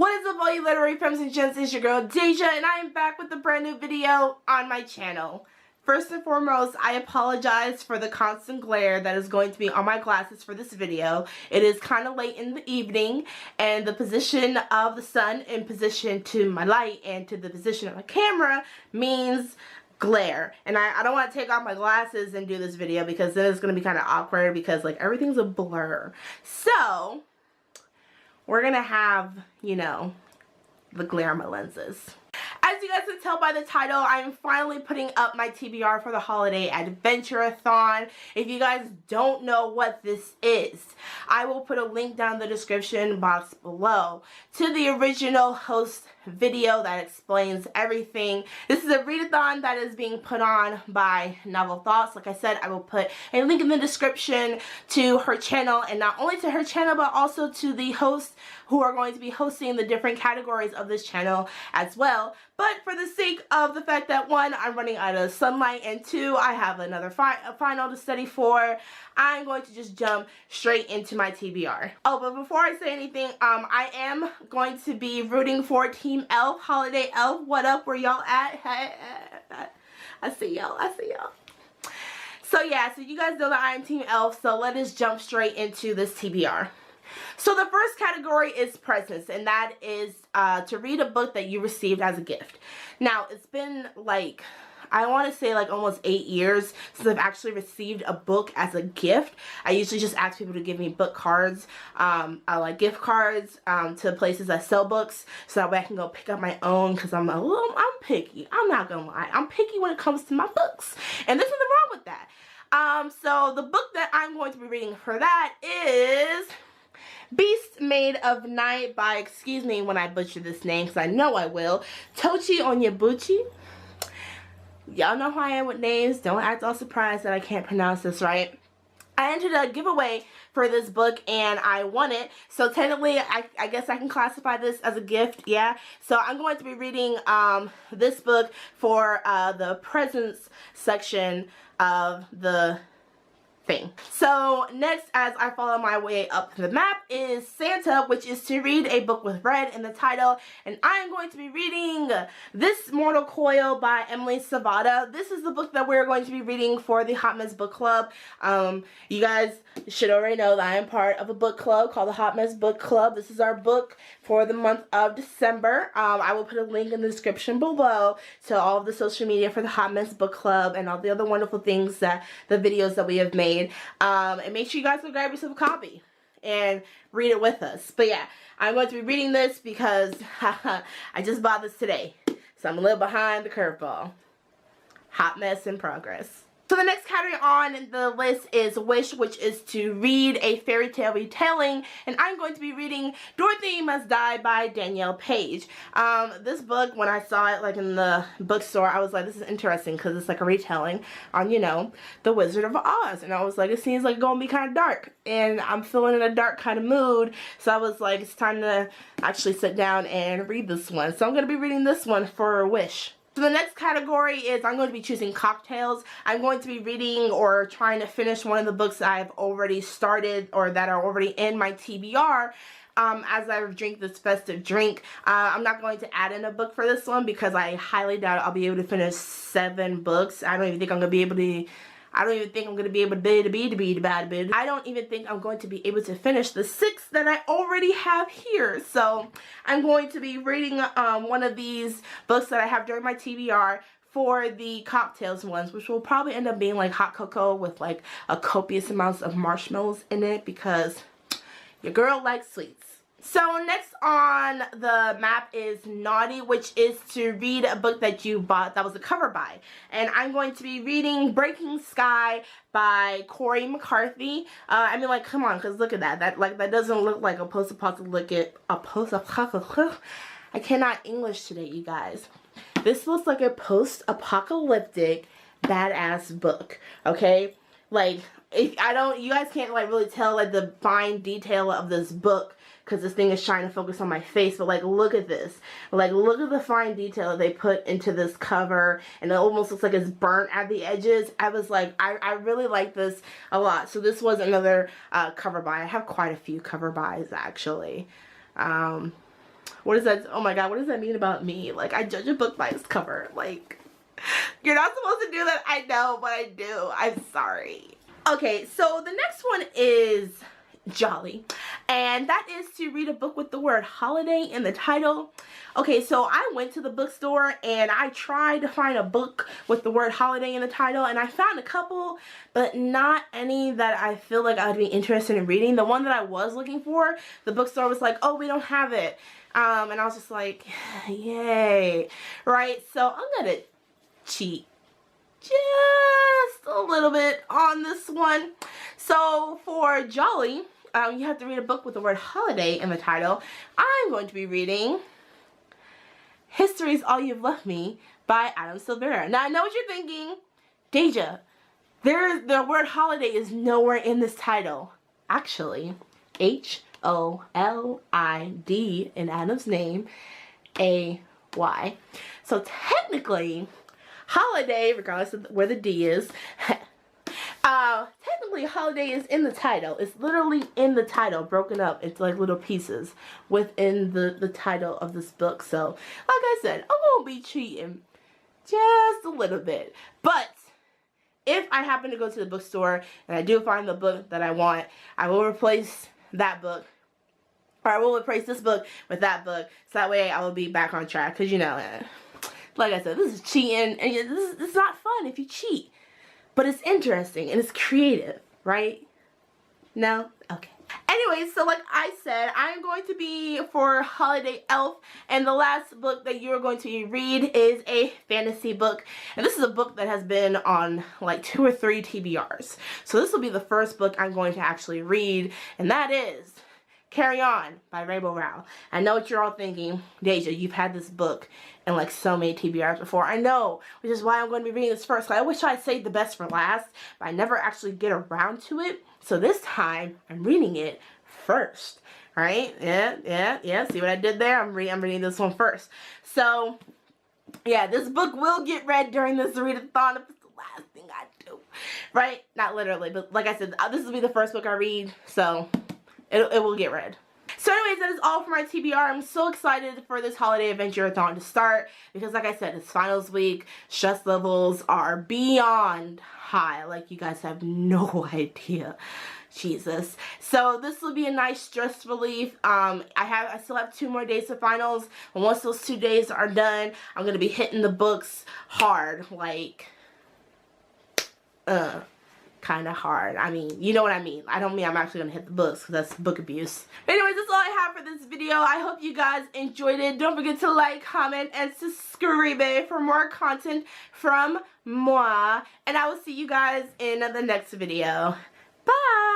What is up, all you literary femmes and gents? It's your girl Deja, and I am back with a brand new video on my channel. First and foremost, I apologize for the constant glare that is going to be on my glasses for this video. It is kind of late in the evening, and the position of the sun in position to my light and to the position of my camera means glare. And I don't want to take off my glasses and do this video because then it's going to be kind of awkward because like everything's a blur. So we're gonna have, you know, the glare on my lenses. As you guys can tell by the title, I am finally putting up my TBR for the Holiday Adventureathon. If you guys don't know what this is, I will put a link down in the description box below to the original host video that explains everything. This is a readathon that is being put on by Novel Thoughts. Like I said, I will put a link in the description to her channel, and not only to her channel but also to the hosts who are going to be hosting the different categories of this channel as well. But for the sake of the fact that one, I'm running out of sunlight, and two, I have another final to study for, I'm going to just jump straight into my TBR. Oh, but before I say anything, I am going to be rooting for Team Elf, Holiday Elf. What up? Where y'all at? Hey, I see y'all. I see y'all. So yeah, so you guys know that I am Team Elf, so let us jump straight into this TBR. So the first category is presents, and that is to read a book that you received as a gift. Now, it's been like, I want to say like almost 8 years since I've actually received a book as a gift. I usually just ask people to give me book cards, like gift cards to places that sell books, so that way I can go pick up my own, because I'm picky. I'm not gonna lie. I'm picky when it comes to my books, and there's nothing wrong with that. So the book that I'm going to be reading for that is Beast Made of Night by, excuse me when I butcher this name because I know I will, Tochi Onyebuchi. Y'all know how I am with names. Don't act all surprised that I can't pronounce this right. I entered a giveaway for this book and I won it. So technically, I guess I can classify this as a gift, yeah. So I'm going to be reading this book for the presents section of the thing. So next, as I follow my way up the map, is Santa, which is to read a book with red in the title, and I am going to be reading This Mortal Coil by Emily Savada. This is the book that we're going to be reading for the Hot Mess Book Club. You guys should already know that I am part of a book club called the Hot Mess Book Club. This is our book for the month of December. I will put a link in the description below to all of the social media for the Hot Mess Book Club and all the other wonderful things, that the videos that we have made. And make sure you guys go grab yourself a copy and read it with us. But yeah, I'm going to be reading this because I just bought this today, so I'm a little behind the curveball. Hot mess in progress. So the next category on the list is Wish, which is to read a fairy tale retelling, and I'm going to be reading Dorothy Must Die by Danielle Page. This book, when I saw it like in the bookstore, I was like, this is interesting because it's like a retelling on, you know, The Wizard of Oz, and I was like, it seems like it's going to be kind of dark, and I'm feeling in a dark kind of mood, so I was like, it's time to actually sit down and read this one. So I'm going to be reading this one for Wish. So the next category is I'm going to be choosing cocktails. I'm going to be reading or trying to finish one of the books that I've already started or that are already in my TBR as I drink this festive drink. I'm not going to add in a book for this one because I highly doubt I'll be able to finish 7 books. I don't even think I'm going to be able to finish the 6 that I already have here. So I'm going to be reading one of these books that I have during my TBR for the cocktails ones, which will probably end up being like hot cocoa with like a copious amounts of marshmallows in it because your girl likes sweets. So next on the map is Naughty, which is to read a book that you bought that was a cover buy. And I'm going to be reading Breaking Sky by Corey McCarthy. I mean, like, come on, because look at that. That doesn't look like a post-apocalyptic, I cannot English today, you guys. This looks like a post-apocalyptic badass book, okay? Like, you guys can't like really tell like the fine detail of this book because this thing is trying to focus on my face, but like look at this, like look at the fine detail that they put into this cover, and it almost looks like it's burnt at the edges. I was like, I really like this a lot. So this was another cover buy. I have quite a few cover buys actually. What is that? Oh my god, what does that mean about me? Like, I judge a book by its cover. Like, you're not supposed to do that. I know, but I do. I'm sorry. Okay, so the next one is Jolly, and that is to read a book with the word holiday in the title. Okay, so I went to the bookstore and I tried to find a book with the word holiday in the title, and I found a couple, but not any that I feel like I would be interested in reading. The one that I was looking for, the bookstore was like, oh, we don't have it. And I was just like, yay, right? So I'm gonna cheat just a little bit on this one. So for Jolly, you have to read a book with the word holiday in the title. I'm going to be reading History's All You've Left Me by Adam Silvera. Now I know what you're thinking, Deja, the word holiday is nowhere in this title. Actually, H-O-L-I-D in Adam's name, A-Y. So technically, holiday, regardless of where the D is, technically holiday is in the title. It's literally in the title, broken up into like little pieces within the title of this book. So, like I said, I'm gonna be cheating just a little bit. But if I happen to go to the bookstore and I do find the book that I want, I will replace that book, or I will replace this book with that book, so that way I will be back on track. Because, you know, like I said, this is cheating, and this is not fun if you cheat. But it's interesting, and it's creative, right? No? Okay. Anyways, so like I said, I'm going to be for Holiday Elf, and the last book that you're going to read is a fantasy book. And this is a book that has been on like 2 or 3 TBRs. So this will be the first book I'm going to actually read, and that is Carry On by Rainbow Rowell. I know what you're all thinking, Deja, you've had this book in like so many TBRs before. I know, which is why I'm going to be reading this first. I wish I'd saved the best for last, but I never actually get around to it. So this time, I'm reading it first. Right? Yeah. See what I did there? I'm reading this one first. So, yeah, this book will get read during this readathon if it's the last thing I do. Right? Not literally, but like I said, this will be the first book I read, so it will get read. So anyways, that is all for my TBR. I'm so excited for this holiday adventure-a-thon to start because, like I said, it's finals week. Stress levels are beyond high. Like, you guys have no idea. Jesus. So this will be a nice stress relief. I still have 2 more days to finals, and once those 2 days are done, I'm gonna be hitting the books hard, like kind of hard. I mean, you know what I mean. I don't mean I'm actually gonna hit the books because that's book abuse. But anyways, that's all I have for this video. I hope you guys enjoyed it. Don't forget to like, comment, and subscribe for more content from moi, and I will see you guys in the next video. Bye!